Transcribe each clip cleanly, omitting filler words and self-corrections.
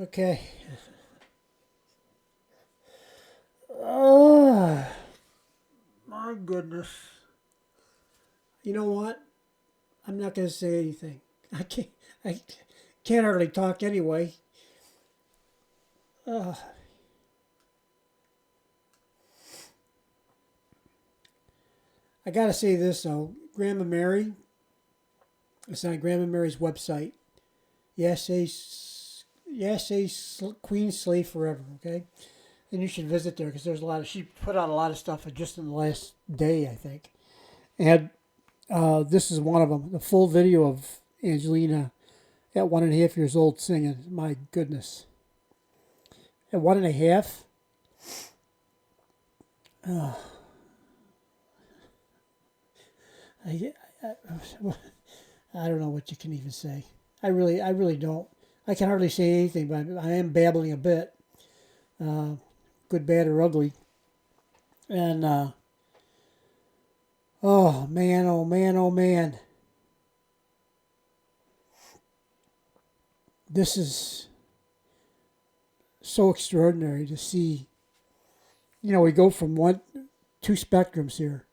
Okay. Oh, my goodness. You know what? I'm not going to say anything. I can't hardly talk anyway. Uh, I got to say this though. Grandma Mary, it's on Grandma Mary's website. Queen Slave Forever, okay? And you should visit there because there's a lot of, she put out a lot of stuff just in the last day, I think. And this is one of them. The full video of Angelina at 1.5 years old singing. My goodness. At 1.5? Uh, I, I, I don't know what you can even say. I really don't. I can hardly say anything, but I am babbling a bit. Uh, Good, bad, or ugly. And, oh man, oh man, oh man. This is so extraordinary to see. You know, we go from two spectrums here.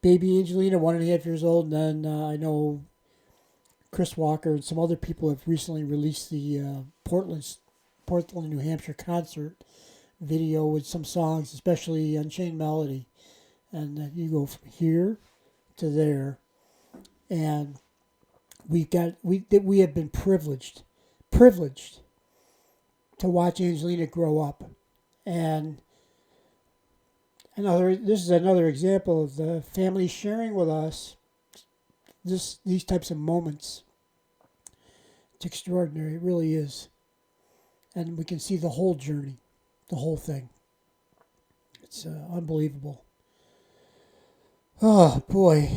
Baby Angelina, 1.5 years old, and then I know Chris Walker and some other people have recently released the Portland, New Hampshire concert video with some songs, especially Unchained Melody. And you go from here to there, and we have been privileged to watch Angelina grow up, and this is another example of the family sharing with us these types of moments. It's extraordinary, it really is, and we can see the whole journey, the whole thing. It's unbelievable. Oh boy.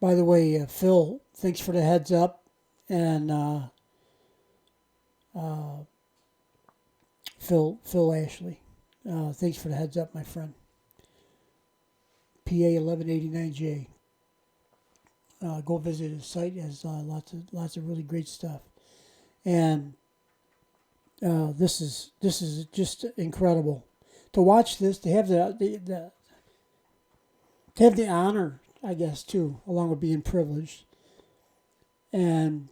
By the way, Phil, thanks for the heads up, and Phil Ashley, thanks for the heads up, my friend. PA 1189J. Go visit his site. It has lots of really great stuff, and this is just incredible to watch this. To have the honor, I guess, too, along with being privileged, and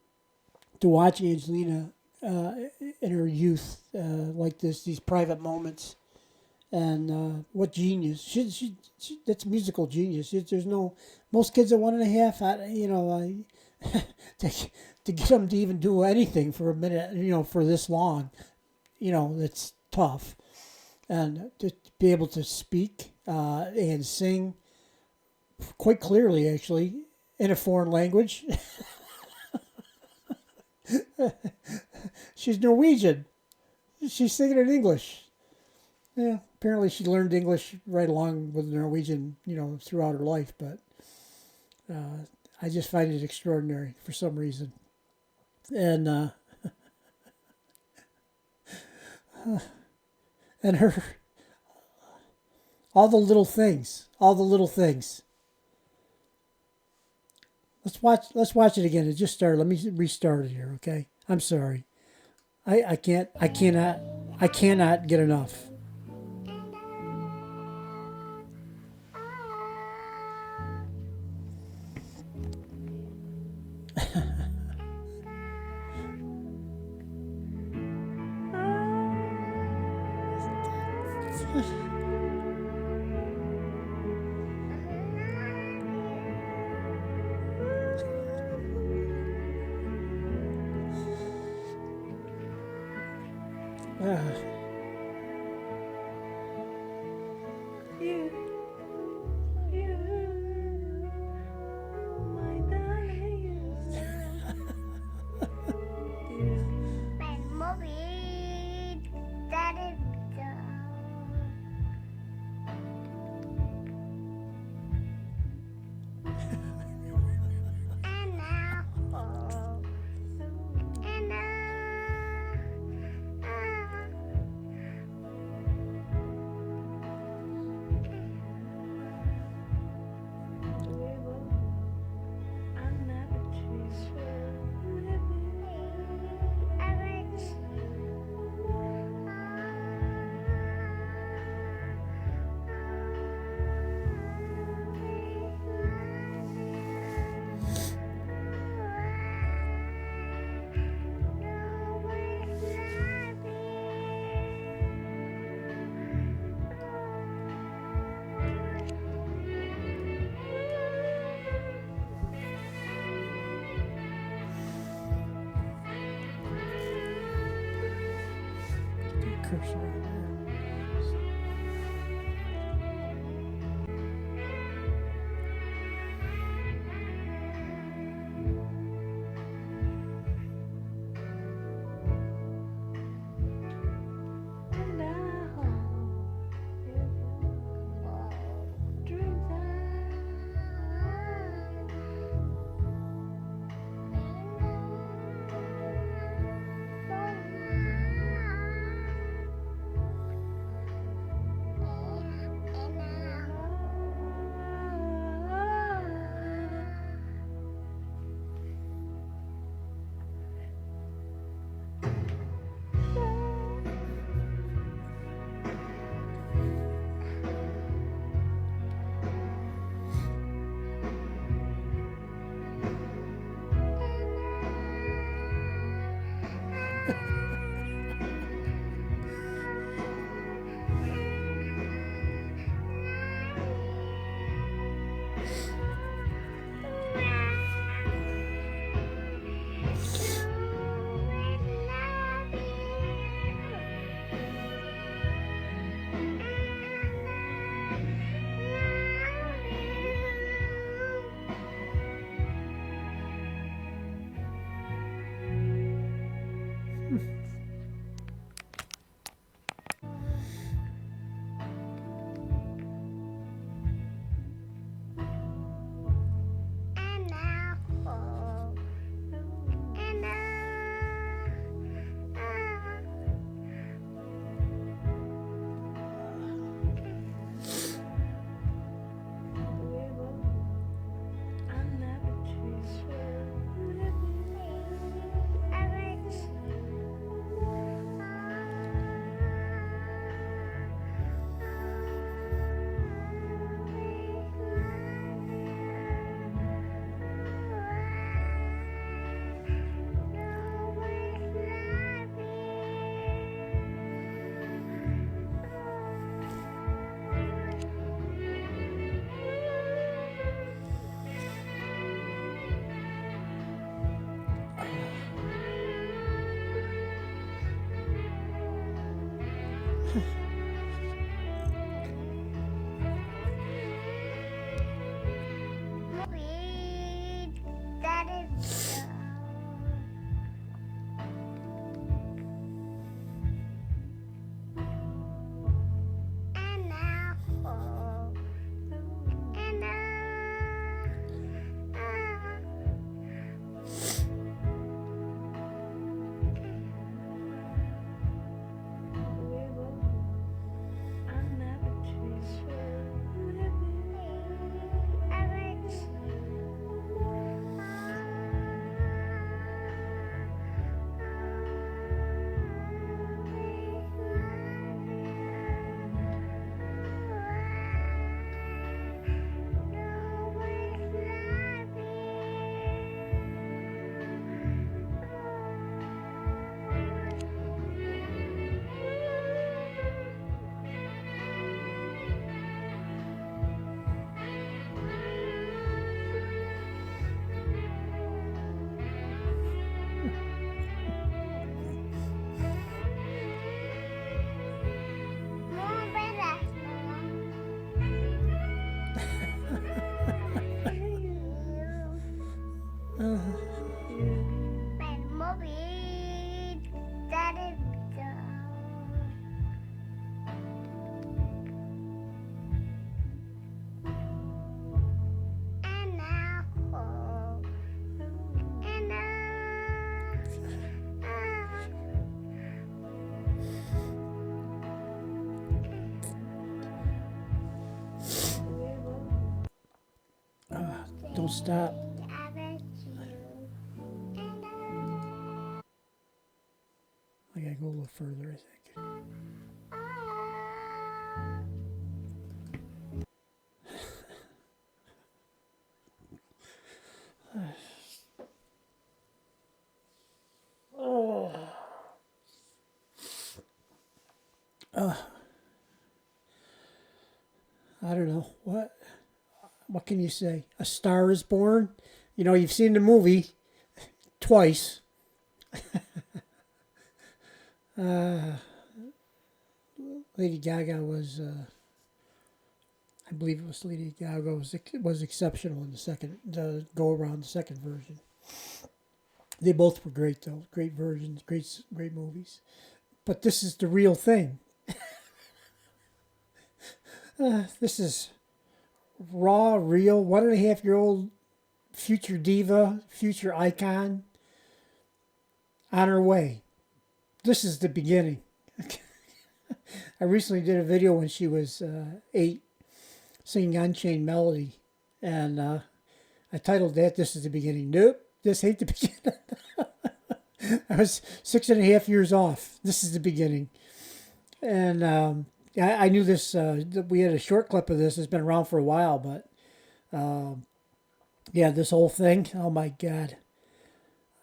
to watch Angelina in her youth like these private moments, and what genius! She that's musical genius. There's no most kids at 1.5. To get them to even do anything for a minute, for this long, it's tough, and to be able to speak and sing quite clearly, actually, in a foreign language. She's Norwegian. She's singing in English. Yeah, apparently she learned English right along with Norwegian, throughout her life. But I just find it extraordinary for some reason. And and her, all the little things. Let's watch it again. It just started. Let me restart it here, okay? I'm sorry. I cannot get enough. You, you, my darling. And mommy, daddy, and now, and now, curse around there. And I hope dreams Don't stop. I gotta go a little further, I think. I don't know. What can you say? A Star is Born? You know, you've seen the movie twice. Lady Gaga was, I believe it was Lady Gaga was exceptional in the go around, the second version. They both were great though, great versions, great movies. But this is the real thing. This is raw, real, 1.5-year old future diva, future icon on her way. This is the beginning. I recently did a video when she was 8, singing Unchained Melody, and I titled that "This is the Beginning." Nope, this ain't the beginning. I was 6.5 years off. This is the beginning, and I knew this. We had a short clip of this. It's been around for a while, but yeah, this whole thing. Oh my God,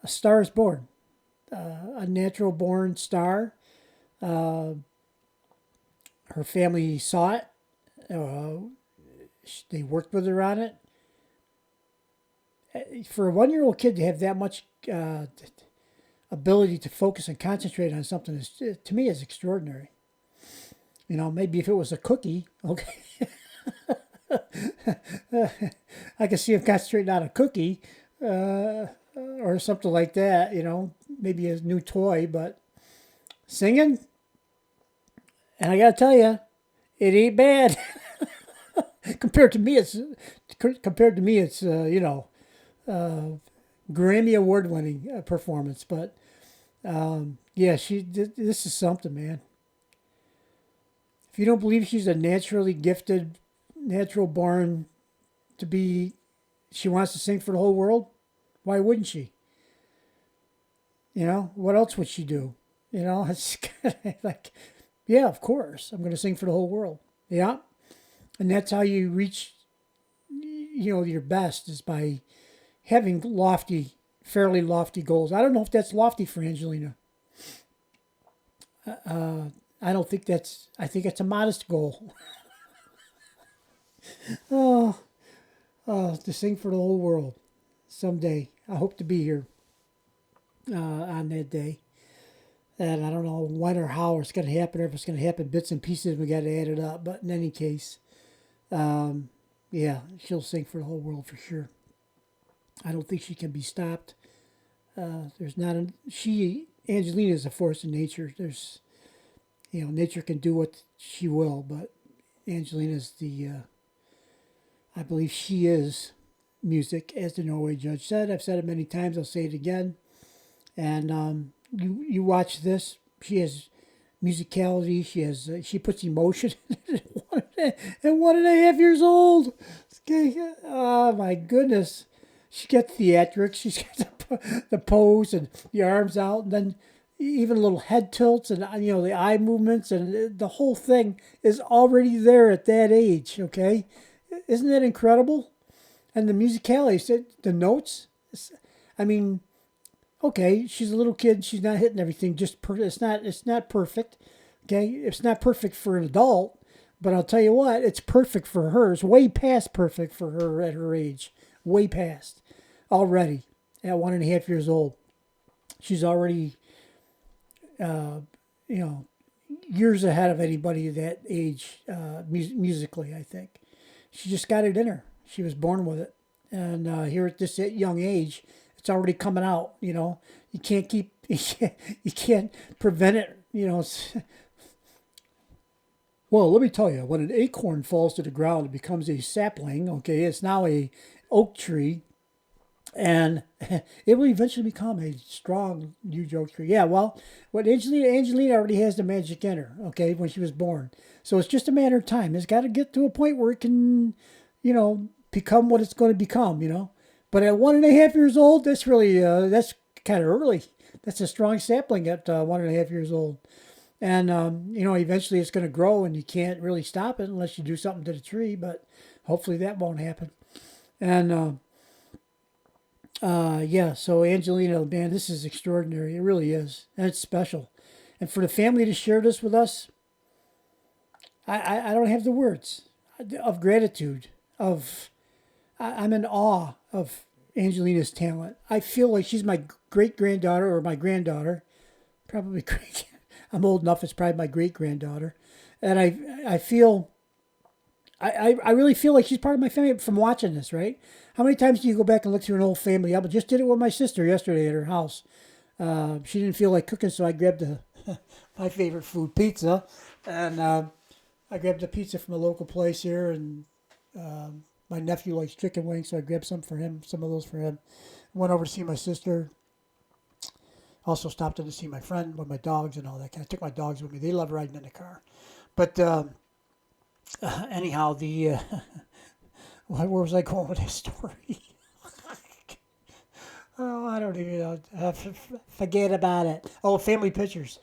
a star is born, a natural born star. Her family saw it. They worked with her on it. For a 1-year-old kid to have that much ability to focus and concentrate on something is, to me, is extraordinary. You know, maybe if it was a cookie, okay. I could see him concentrating on a cookie or something like that, you know, maybe a new toy, but singing, and I got to tell you, it ain't bad. Compared to me, it's you know, Grammy award winning performance. But yeah, this is something, man. If you don't believe she's a naturally gifted, natural born to be, she wants to sing for the whole world. Why wouldn't she? You know, what else would she do? You know, it's kind of like, yeah, of course, I'm going to sing for the whole world. Yeah. And that's how you reach, you know, your best, is by having fairly lofty goals. I don't know if that's lofty for Angelina. I don't think I think it's a modest goal. Oh, to sing for the whole world someday. I hope to be here on that day. And I don't know when or how it's going to happen, or if it's going to happen bits and pieces. We got to add it up. But in any case, yeah, she'll sing for the whole world for sure. I don't think she can be stopped. There's not Angelina is a force of nature. There's, you know, nature can do what she will, but Angelina's I believe she is music, as the Norway judge said. I've said it many times. I'll say it again. And you watch this. She has musicality. She puts emotion in it at 1.5 years old. Okay. Oh my goodness. She got theatrics. She's got the pose and the arms out, and then even little head tilts and, you know, the eye movements, and the whole thing is already there at that age. Okay, isn't that incredible? And the musicality, the notes. I mean, okay, she's a little kid. She's not hitting everything. It's not perfect. Okay, it's not perfect for an adult, but I'll tell you what, it's perfect for her. It's way past perfect for her at her age. Way past. Already at 1.5 years old. She's already, you know, years ahead of anybody that age musically, I think. She just got it in her. She was born with it. And here at this young age, it's already coming out, you know. You can't prevent it, you know. Well, let me tell you, when an acorn falls to the ground, it becomes a sapling, okay? It's now a oak tree, and it will eventually become a strong huge oak tree. Yeah, well, what Angelina already has the magic in her, okay, when she was born. So it's just a matter of time. It's got to get to a point where it can, you know, become what it's going to become, you know. But at 1.5 years old, that's really, that's kind of early. That's a strong sapling at 1.5 years old. And, you know, eventually it's going to grow, and you can't really stop it unless you do something to the tree, but hopefully that won't happen. And, yeah, so Angelina, man, this is extraordinary. It really is. And it's special. And for the family to share this with us, I don't have the words of gratitude, I'm in awe of Angelina's talent. I feel like she's my great-granddaughter, or my granddaughter. Probably great. I'm old enough, it's probably my great-granddaughter. and I feel I really feel like she's part of my family from watching this, right? How many times do you go back and look through an old family album? Just did it with my sister yesterday at her house. She didn't feel like cooking, so I grabbed my favorite food, pizza, and I grabbed a pizza from a local place here, and my nephew likes chicken wings, so I grabbed some for him, some of those for him. Went over to see my sister. Also stopped in to see my friend with my dogs and all that. I took my dogs with me. They love riding in the car. But anyhow, where was I going with this story? Oh, I don't even know. Forget about it. Oh, family pictures.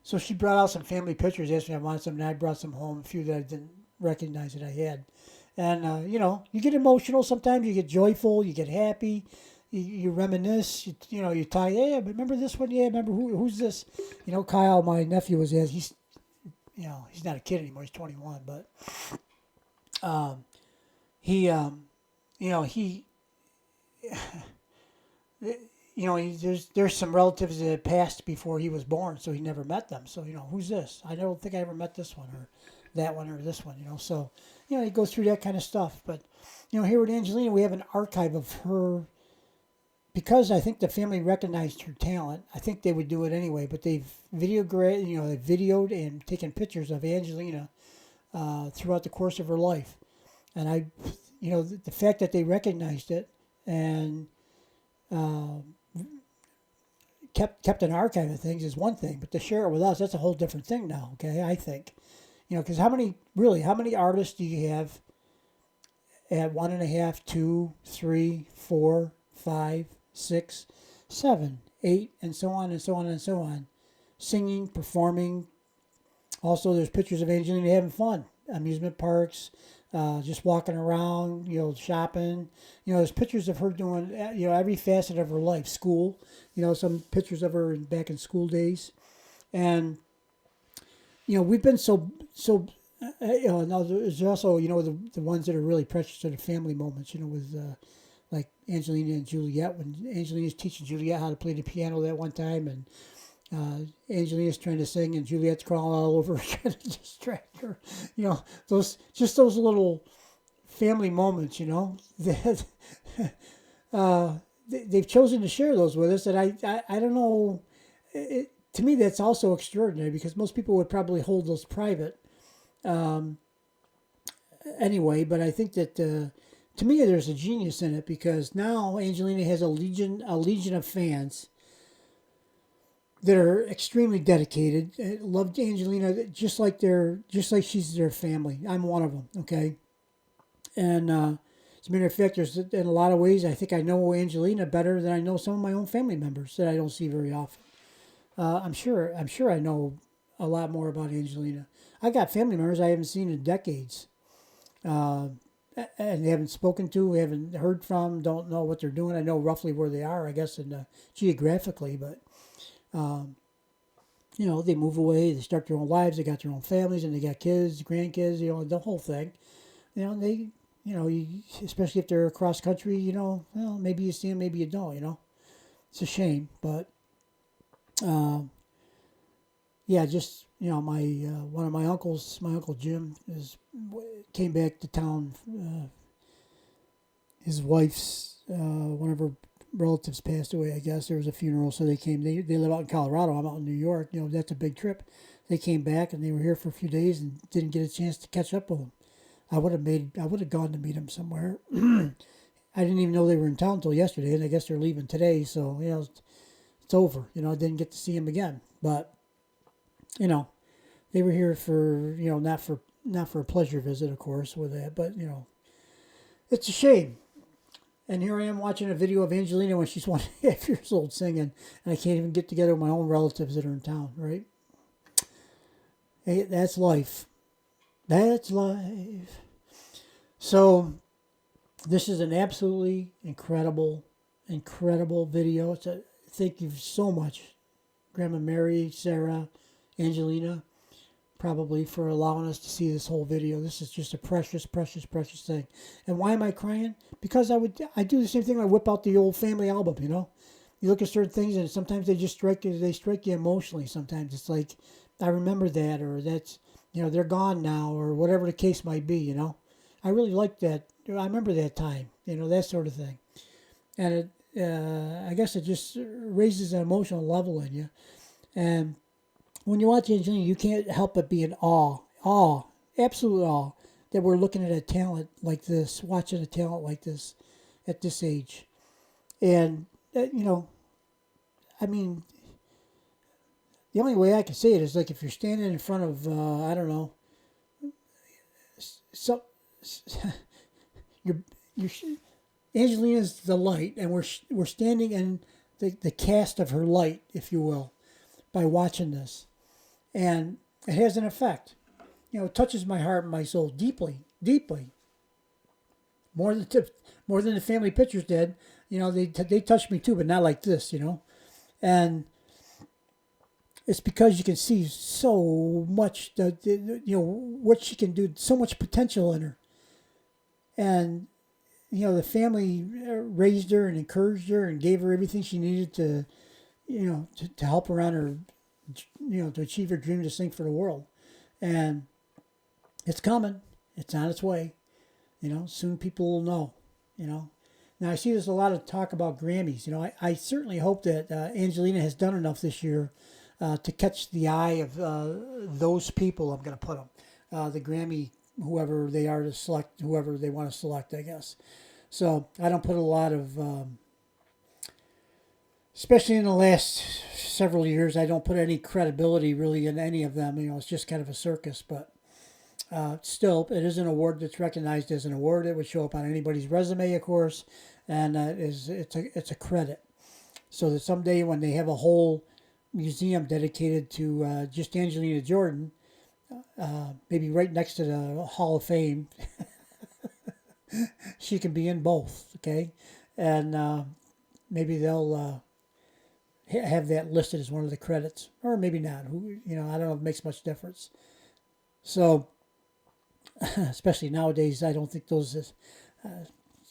So she brought out some family pictures yesterday. I wanted some, and I brought some home, a few that I didn't recognize that I had. And, you get emotional sometimes. You get joyful. You get happy. You reminisce. You talk, yeah, remember this one? Yeah, remember who's this? Kyle, my nephew, he's not a kid anymore. He's 21, but he, he, there's some relatives that had passed before he was born, so he never met them. So, who's this? I don't think I ever met this one or that one or this one, So, he goes through that kind of stuff. But, here with Angelina, we have an archive of her because I think the family recognized her talent. I think they would do it anyway, but they've videoed and taken pictures of Angelina throughout the course of her life. And the fact that they recognized it and kept an archive of things is one thing, but to share it with us, that's a whole different thing now. Okay, I think, because how many artists do you have at 1.5, 2, 3, 4, 5, 6, 7, 8, and so on and so on and so on, singing, performing. Also, there's pictures of Angelina having fun, amusement parks, just walking around, shopping. There's pictures of her doing, every facet of her life. School, some pictures of her back in school days. And, we've been so now there's also, the ones that are really precious to the family moments, with like Angelina and Juliette, when Angelina's teaching Juliette how to play the piano that one time, and Angelina's trying to sing and Juliette's crawling all over her trying to distract her. Those little family moments, that they've chosen to share those with us. And I don't know, to me that's also extraordinary because most people would probably hold those private anyway. But I think that to me there's a genius in it because now Angelina has a legion of fans that are extremely dedicated, loved Angelina just like she's their family. I'm one of them, okay? And as a matter of fact, there's in a lot of ways I think I know Angelina better than I know some of my own family members that I don't see very often. I'm sure I know a lot more about Angelina. I got family members I haven't seen in decades, and they haven't spoken to, we haven't heard from, don't know what they're doing. I know roughly where they are, I guess, geographically, but. They move away, they start their own lives, they got their own families, and they got kids, grandkids, the whole thing. They, especially if they're across country, well, maybe you see them, maybe you don't, It's a shame, but, just, my, one of my uncles, my Uncle Jim, came back to town, his wife's, one of her relatives passed away, I guess. There was a funeral, so they came. They live out in Colorado. I'm out in New York. That's a big trip. They came back, and they were here for a few days and didn't get a chance to catch up with them. I would have gone to meet them somewhere. I didn't even know they were in town until yesterday, and I guess they're leaving today, so, it's over. I didn't get to see them again. But, they were here for, not for a pleasure visit, of course, with that, but, it's a shame. And here I am watching a video of Angelina when she's 1.5 years old singing, and I can't even get together with my own relatives that are in town, right? Hey, that's life. That's life. So, this is an absolutely incredible video. Thank you so much, Grandma Mery, Sara, Angelina, probably for allowing us to see this whole video. This is just a precious, precious, precious thing. And why am I crying? Because I do the same thing. I whip out the old family album, You look at certain things and sometimes they just strike you emotionally. Sometimes it's like, I remember that, or that's, they're gone now, or whatever the case might be. I really like that. I remember that time. That sort of thing. And I guess it just raises an emotional level in you. And when you watch Angelina, you can't help but be in awe, absolute awe, that we're looking at a talent like this, watching a talent like this at this age. And, I mean, the only way I can say it is like if you're standing in front of, I don't know, so you're, you're, Angelina's the light, and we're standing in the cast of her light, if you will, by watching this. And it has an effect. It touches my heart and my soul deeply, deeply. More than the family pictures did. They touched me too, but not like this. And it's because you can see so much what she can do, so much potential in her. And the family raised her and encouraged her and gave her everything she needed to help her on her, to achieve her dream to sing for the world. And it's coming. It's on its way. Soon people will know. Now I see there's a lot of talk about Grammys. I certainly hope that Angelina has done enough this year to catch the eye of those people. I'm going to put them, the Grammy, whoever they are, to select whoever they want to select, I guess. So I don't put a lot of, especially in the last several years, I don't put any credibility really in any of them. It's just kind of a circus, but still, it is an award that's recognized as an award. It would show up on anybody's resume, of course, and it's a credit. So that someday when they have a whole museum dedicated to just Angelina Jordan, maybe right next to the Hall of Fame, she can be in both, okay? And maybe they'll have that listed as one of the credits, or maybe not. I don't know if it makes much difference. So, especially nowadays, I don't think those is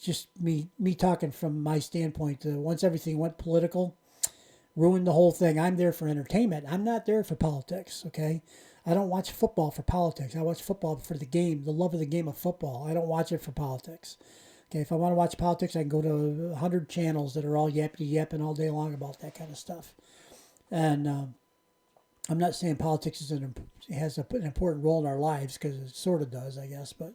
just me talking from my standpoint. Once everything went political, ruined the whole thing. I'm there for entertainment. I'm not there for politics, okay? I don't watch football for politics. I watch football for the game, the love of the game of football. I don't watch it for politics. Okay, if I want to watch politics, I can go to 100 channels that are all yapping all day long about that kind of stuff. And I'm not saying politics has an important role in our lives, because it sort of does, I guess. But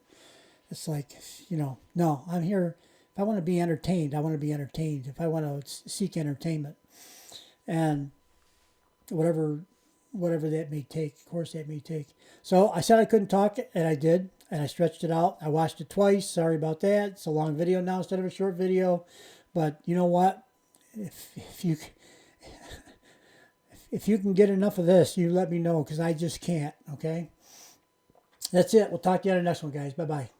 it's like, no, I'm here. If I want to be entertained, I want to be entertained. If I want to seek entertainment, and whatever that may take, of course that may take. So I said I couldn't talk, and I did, and I stretched it out. I watched it twice. Sorry about that. It's a long video now instead of a short video. But you know what? If you can get enough of this, you let me know, because I just can't, okay? That's it. We'll talk to you on the next one, guys. Bye-bye.